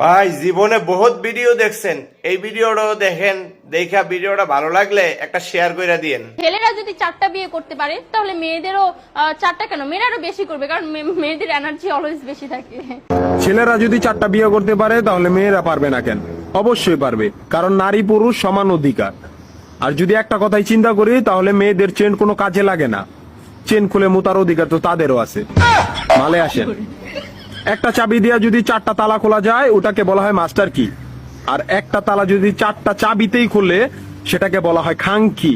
ভাই জীবনে বহুত ভিডিও দেখছেন, এই ভিডিওটাও দেখেন। দেখা ভিডিওটা ভালো লাগলে একটা শেয়ার করে দিয়েন। ছেলেরা যদি 4টা বিয়ে করতে পারে তাহলে মেয়েদেরও 4টা কেন, মেয়েরা আরো বেশি করবে, কারণ মেয়েদের এনার্জি অলওয়েজ বেশি থাকে। ছেলেরা যদি 4টা বিয়ে করতে পারে তাহলে মেয়েরা পারবে না কেন? অবশ্যই পারবে, কারণ নারী পুরুষ সমান অধিকার। আর যদি একটা কথাই চিন্তা করি তাহলে মেয়েদের চেন কোনো কাজে লাগে না, চেন খুলে মুতার অধিকার তো তাদেরও আছে। মালে আসেন, একটা চাবি দিয়া যদি 4টা তালা খোলা যায় ওটাকে বলা হয় মাস্টার কি, আর একটা তালা যদি 4টা চাবিতেই খুলে সেটাকে বলা হয় খাঙ্কি।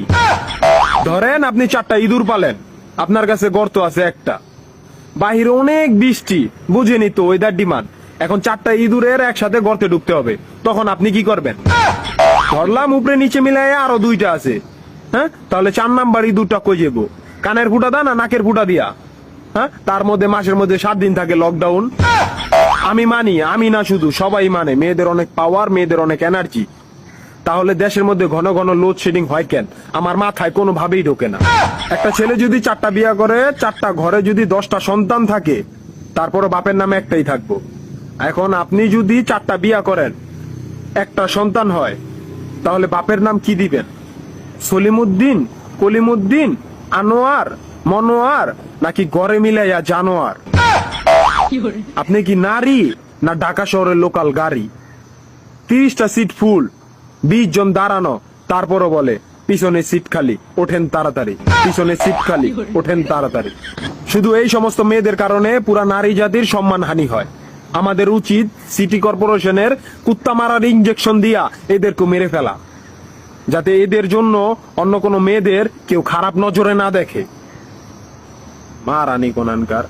ধরেন আপনি 4টা ইঁদুর পালেন, আপনার কাছে গর্ত আছে একটা, বাহিরে অনেক বৃষ্টি, বুঝেনি তো ওয়েদার ডিমান্ড। এখন 4টা ইঁদুরের একসাথে গর্তে ঢুকতে হবে, তখন আপনি কি করবেন? ধরলাম উপরে নিচে মিলাই আরো 2টা আছে, হ্যাঁ, তাহলে 4 নাম্বার ইঁদুরটা কই যাবো? কানের ফুটা দা না নাকের ফুটা দিয়া? হ্যাঁ, তার মধ্যে মাসের মধ্যে 7 দিন থাকে লকডাউন। আমি মানি, আমি না শুধু সবাই মানে, মেয়েদের অনেক পাওয়ার, মেয়েদের অনেক এনার্জি। তাহলে দেশের মধ্যে ঘন ঘন লোডশেডিং হয় কেন? আমার মাথায় কোনোভাবেই ঢোকে না। একটা ছেলে যদি 4টা বিয়ে করে, 4টা ঘরে যদি 10টা সন্তান থাকে, তারপরে বাপের নামে একটাই থাকবো। এখন আপনি যদি 4টা বিয়ে করেন, একটা সন্তান হয়, তাহলে বাপের নাম কি দিবেন? সলিমুদ্দিন, কলিমুদ্দিন, আনোয়ার, মনোয়ার, নাকি গড়ে মিলাইয়া জানোয়ার? আপনি কি নারী না ঢাকা শহরের লোকাল গাড়ি? 30টা সিট ফুল, 20 জন দাঁড়ানো, তারপরও বলে পিছনে সিট খালি, ওঠেন তাড়াতাড়ি, পিছনে সিট খালি, ওঠেন তাড়াতাড়ি। শুধু এই সমস্ত মেয়েদের কারণে পুরা নারী জাতির সম্মানহানি হয়। আমাদের উচিত সিটি কর্পোরেশনের কুত্তা মারার ইঞ্জেকশন দিয়া এদেরকে মেরে ফেলা, যাতে এদের জন্য অন্য কোনো মেয়েদের কেউ খারাপ নজরে না দেখে। মারানি কোনানকার।